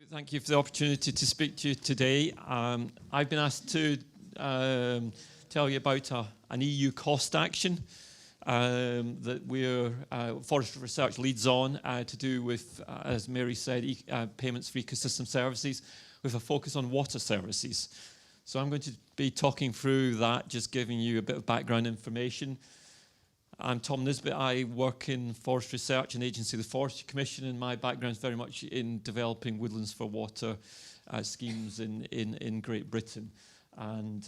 Thank you for the opportunity to speak to you today. I've been asked to tell you about an EU cost action that Forestry Research leads on to do with, as Mary said, payments for ecosystem services with a focus on water services. So I'm going to be talking through that, just giving you a bit of background information. I'm Tom Nisbet. I work in Forestry Research, an agency of the Forestry Commission, and my background is very much in developing woodlands for water schemes in Great Britain. And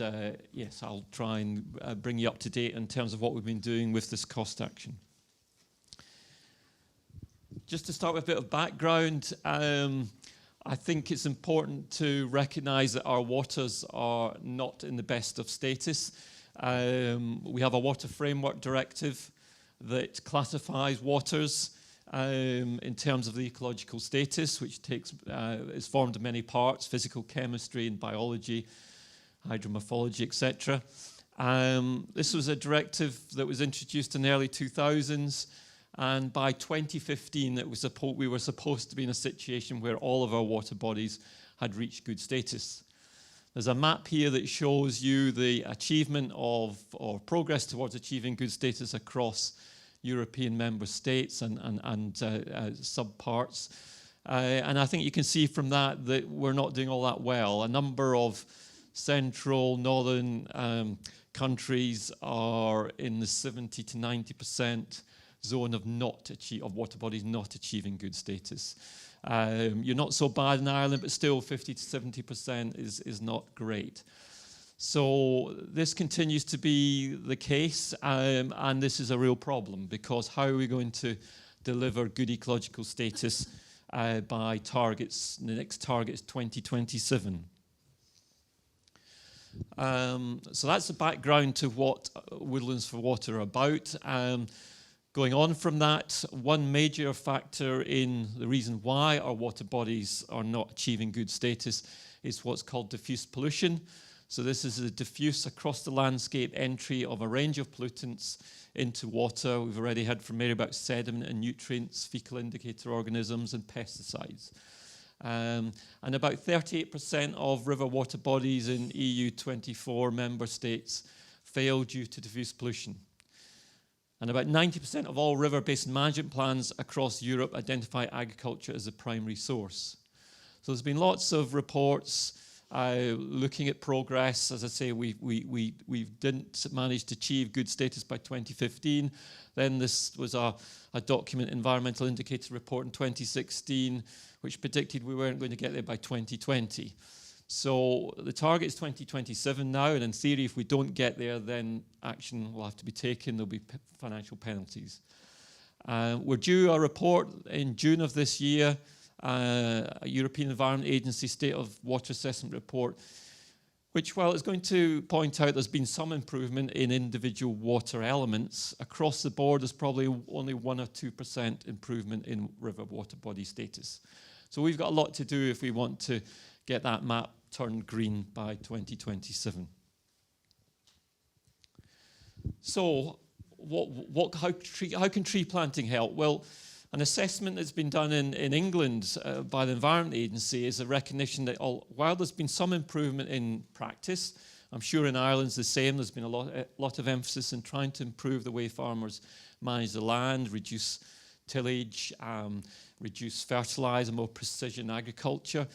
yes, I'll try and bring you up to date in terms of what we've been doing with this cost action. Just to start with a bit of background, I think it's important to recognise that our waters are not in the best of status. We have a water framework directive that classifies waters in terms of the ecological status, which is formed of many parts: physical, chemistry and biology, hydromorphology, etc. This was a directive that was introduced in the early 2000s, and by 2015 we were supposed to be in a situation where all of our water bodies had reached good status. There's a map here that shows you the achievement of, or progress towards achieving good status across European member states and subparts. And I think you can see from that we're not doing all that well. A number of central, northern countries are in the 70 to 90% zone of water bodies not achieving good status. You're not so bad in Ireland, but still 50 to 70% is not great. So this continues to be the case, and this is a real problem, because how are we going to deliver good ecological status by targets? The next target is 2027. So that's the background to what Woodlands for Water are about. Going on from that, one major factor in the reason why our water bodies are not achieving good status is what's called diffuse pollution. So this is a diffuse across the landscape entry of a range of pollutants into water. We've already heard from Mary about sediment and nutrients, fecal indicator organisms and pesticides. And about 38% of river water bodies in EU 24 member states fail due to diffuse pollution. And about 90% of all river basin management plans across Europe identify agriculture as a primary source. So there's been lots of reports looking at progress. As I say, we didn't manage to achieve good status by 2015. Then this was a document, Environmental Indicator Report in 2016, which predicted we weren't going to get there by 2020. So the target is 2027 now, and in theory, if we don't get there, then action will have to be taken. There'll be financial penalties. We're due a report in June of this year, a European Environment Agency State of Water Assessment Report, which, while it's going to point out there's been some improvement in individual water elements, across the board there's probably only 1 or 2% improvement in river water body status. So we've got a lot to do if we want to get that map turned green by 2027. So how can tree planting help? Well, an assessment that's been done in England by the Environment Agency is a recognition that while there's been some improvement in practice, I'm sure in Ireland's the same, there's been a lot of emphasis in trying to improve the way farmers manage the land, reduce tillage, reduce fertiliser, more precision agriculture.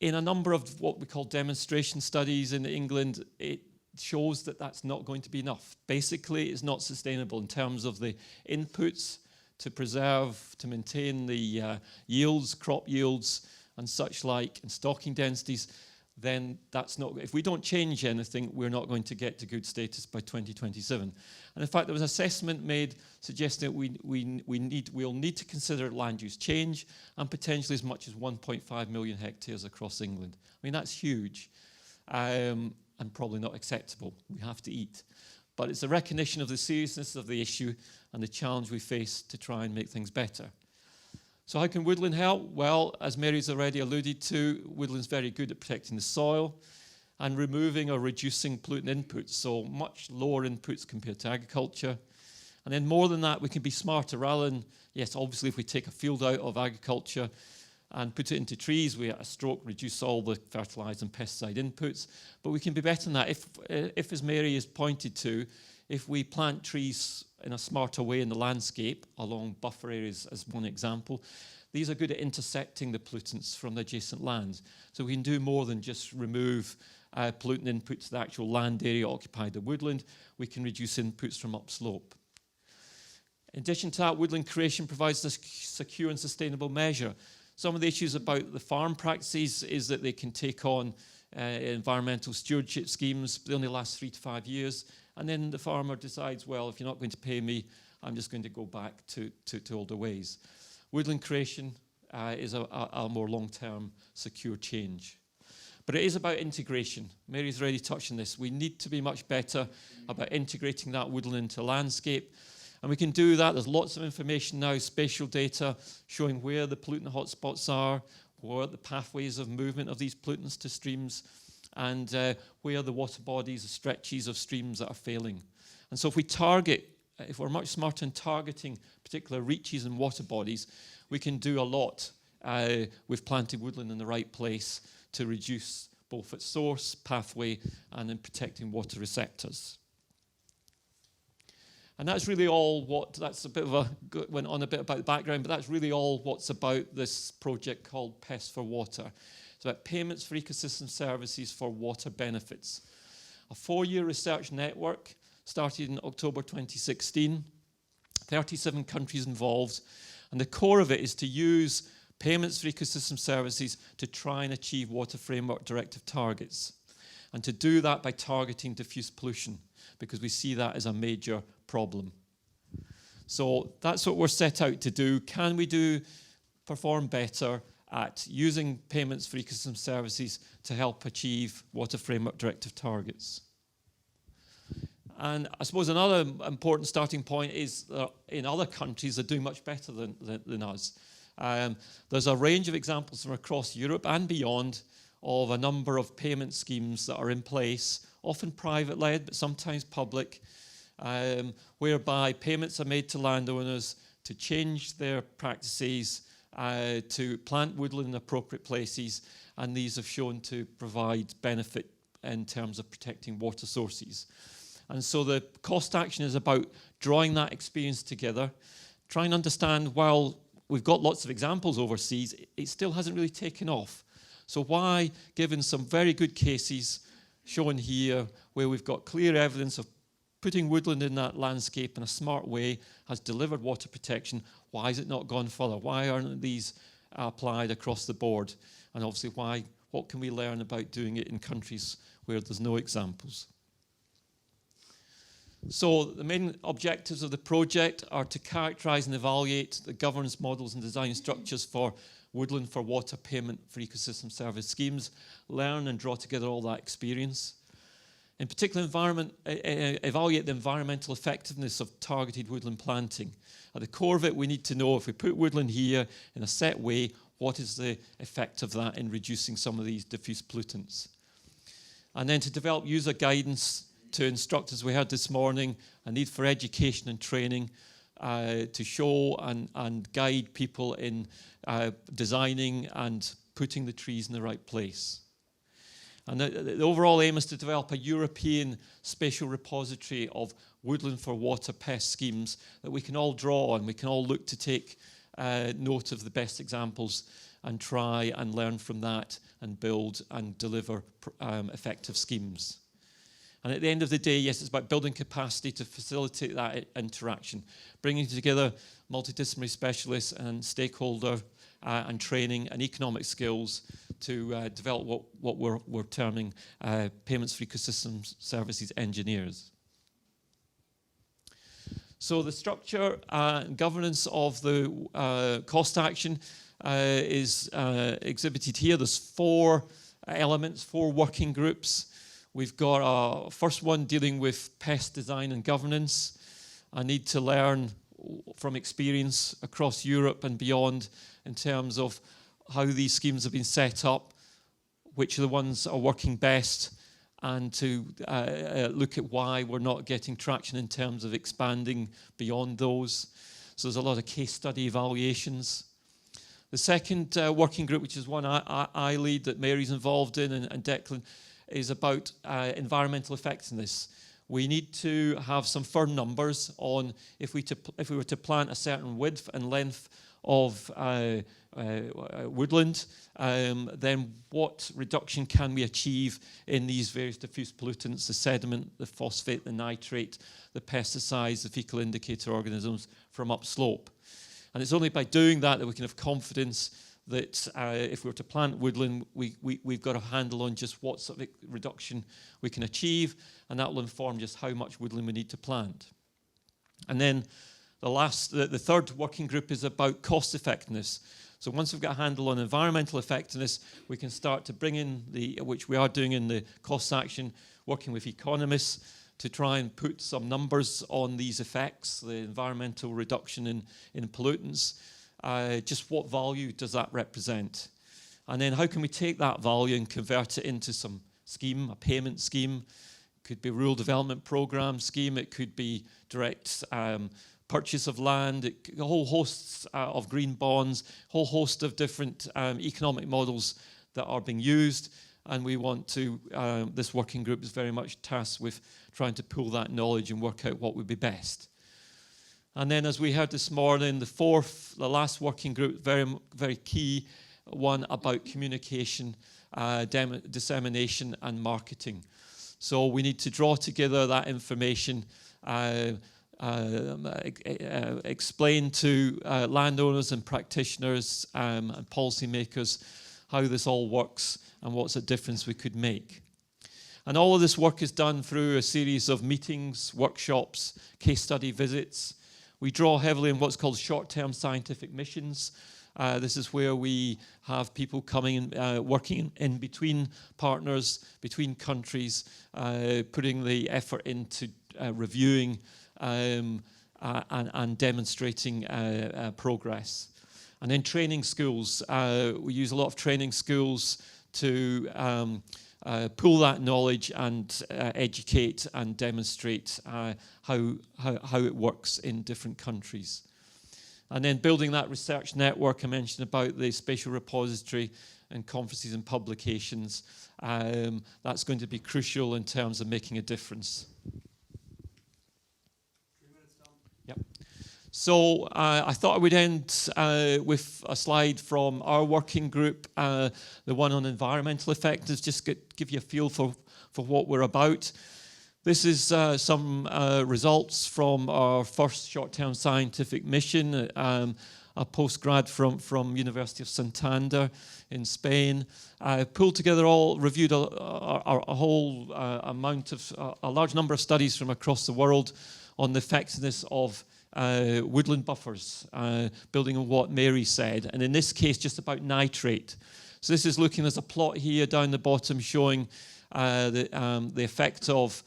In a number of what we call demonstration studies in England, it shows that that's not going to be enough. Basically, it's not sustainable in terms of the inputs to preserve, to maintain the yields, crop yields and such like, and stocking densities. Then that's not, if we don't change anything, we're not going to get to good status by 2027. And in fact, there was an assessment made suggesting that we'll need to consider land use change and potentially as much as 1.5 million hectares across England. I mean, that's huge and probably not acceptable. We have to eat. But it's a recognition of the seriousness of the issue and the challenge we face to try and make things better. So how can woodland help? Well, as Mary's already alluded to, woodland's very good at protecting the soil and removing or reducing pollutant inputs, so much lower inputs compared to agriculture. And then more than that, we can be smarter rather than, yes, obviously if we take a field out of agriculture and put it into trees. We at a stroke reduce all the fertiliser and pesticide inputs, but we can be better than that. If as Mary has pointed to, if we plant trees in a smarter way in the landscape along buffer areas as one example, these are good at intercepting the pollutants from the adjacent lands. So we can do more than just remove pollutant inputs to the actual land area occupied by woodland. We can reduce inputs from upslope. In addition to that, woodland creation provides a secure and sustainable measure. Some of the issues about the farm practices is that they can take on environmental stewardship schemes, but they only last 3 to 5 years. And then the farmer decides, well, if you're not going to pay me, I'm just going to go back to older ways. Woodland creation is a more long-term secure change. But it is about integration. Mary's already touched on this. We need to be much better about integrating that woodland into landscape. And we can do that. There's lots of information now, spatial data, showing where the pollutant hotspots are, what are the pathways of movement of these pollutants to streams, and where are the water bodies, the stretches of streams that are failing. And so if we target, if we're much smarter in targeting particular reaches and water bodies, we can do a lot with planted woodland in the right place to reduce both its source, pathway, and in protecting water receptors. And that's really all that's a bit of a, went on a bit about the background, but that's really all what's about this project called Pest for Water. It's about payments for ecosystem services for water benefits. A 4-year research network started in October 2016, 37 countries involved, and the core of it is to use payments for ecosystem services to try and achieve Water Framework Directive targets, and to do that by targeting diffuse pollution, because we see that as a major problem. So that's what we're set out to do. Can we perform better at using payments for ecosystem services to help achieve Water Framework Directive targets? And I suppose another important starting point is that in other countries they're doing much better than us. There's a range of examples from across Europe and beyond of a number of payment schemes that are in place, often private-led, but sometimes public, whereby payments are made to landowners to change their practices, to plant woodland in appropriate places, and these have shown to provide benefit in terms of protecting water sources. And so the cost action is about drawing that experience together, trying to understand, while we've got lots of examples overseas, it still hasn't really taken off. So why, given some very good cases shown here, where we've got clear evidence of putting woodland in that landscape in a smart way has delivered water protection, why has it not gone further? Why aren't these applied across the board? And obviously, what can we learn about doing it in countries where there's no examples? So the main objectives of the project are to characterise and evaluate the governance models and design structures for woodland for water payment for ecosystem service schemes, learn and draw together all that experience. In particular, evaluate the environmental effectiveness of targeted woodland planting. At the core of it, we need to know, if we put woodland here in a set way, what is the effect of that in reducing some of these diffuse pollutants? And then to develop user guidance to instruct, as we heard this morning, a need for education and training to show and guide people in designing and putting the trees in the right place. And the overall aim is to develop a European spatial repository of woodland for water pest schemes that we can all draw on. We can all look to take note of the best examples and try and learn from that and build and deliver effective schemes. And at the end of the day, yes, it's about building capacity to facilitate that interaction, bringing together multidisciplinary specialists and stakeholder and training and economic skills to develop what we're terming payments for ecosystem services engineers. So the structure and governance of the cost action is exhibited here. There's 4 elements, 4 working groups. We've got a first one dealing with pest design and governance. I need to learn from experience across Europe and beyond in terms of how these schemes have been set up, which are the ones are working best, and to look at why we're not getting traction in terms of expanding beyond those. So there's a lot of case study evaluations. The second working group, which is one I lead that Mary's involved in and Declan, is about environmental effectiveness. We need to have some firm numbers on if we were to plant a certain width and length of woodland, then what reduction can we achieve in these various diffuse pollutants, the sediment, the phosphate, the nitrate, the pesticides, the fecal indicator organisms from upslope. And it's only by doing that that we can have confidence that if we were to plant woodland, we've got a handle on just what sort of reduction we can achieve, and that will inform just how much woodland we need to plant. And then the third working group is about cost effectiveness. So once we've got a handle on environmental effectiveness, we can start to bring in which we are doing in the cost action, working with economists to try and put some numbers on these effects, the environmental reduction in pollutants. Just what value does that represent? And then how can we take that value and convert it into some scheme, a payment scheme? It could be a rural development program scheme. It could be direct purchase of land, a whole host of green bonds, a whole host of different economic models that are being used. And we want to, this working group is very much tasked with trying to pull that knowledge and work out what would be best. And then, as we heard this morning, the last working group, very, very key one about communication, dissemination and marketing. So we need to draw together that information, explain to landowners and practitioners and policymakers how this all works and what's the difference we could make. And all of this work is done through a series of meetings, workshops, case study visits. We draw heavily on what's called short-term scientific missions. This is where we have people coming and working in between partners, between countries, putting the effort into reviewing and demonstrating progress. And then training schools. We use a lot of training schools to pull that knowledge and educate and demonstrate how it works in different countries. And then building that research network I mentioned about the spatial repository and conferences and publications, that's going to be crucial in terms of making a difference. 3 minutes down. Yep. So I thought I would end with a slide from our working group, the one on environmental effectiveness, just give you a feel for what we're about. This is some results from our first short-term scientific mission, a postgrad from University of Santander in Spain. Pulled together reviewed a whole a large number of studies from across the world on the effectiveness of woodland buffers, building on what Mary said, and in this case just about nitrate. So this is looking, there's a plot here down the bottom showing the effect of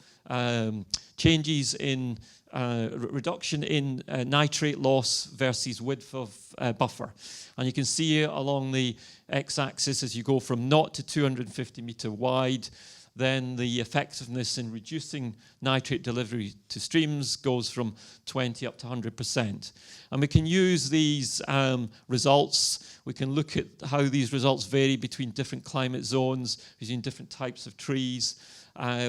changes in reduction in nitrate loss versus width of buffer. And you can see here along the x-axis as you go from 0 to 250 metre wide, then the effectiveness in reducing nitrate delivery to streams goes from 20 up to 100%. And we can use these results. We can look at how these results vary between different climate zones, between different types of trees.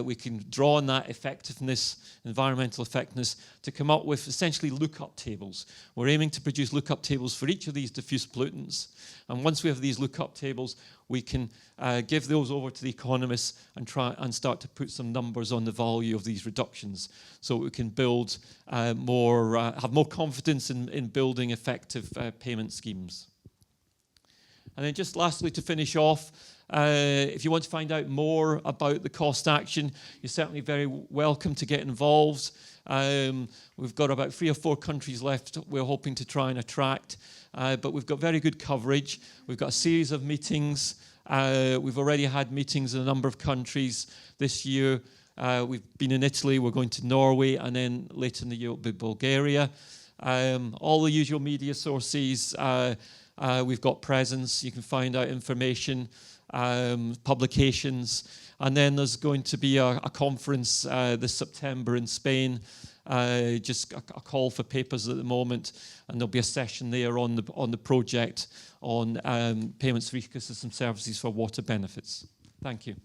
We can draw on that effectiveness, environmental effectiveness, to come up with essentially lookup tables. We're aiming to produce lookup tables for each of these diffuse pollutants. And once we have these lookup tables, we can give those over to the economists and try and start to put some numbers on the value of these reductions, so we can build have more confidence in building effective payment schemes. And then just lastly, to finish off, if you want to find out more about the cost action, you're certainly very welcome to get involved. We've got about 3 or 4 countries left we're hoping to try and attract, but we've got very good coverage. We've got a series of meetings. We've already had meetings in a number of countries this year. We've been in Italy, we're going to Norway, and then later in the year it'll be Bulgaria. All the usual media sources. We've got presence, you can find out information, publications, and then there's going to be a conference this September in Spain just a call for papers at the moment, and there'll be a session there on the project on payments for ecosystem services for water benefits. Thank you.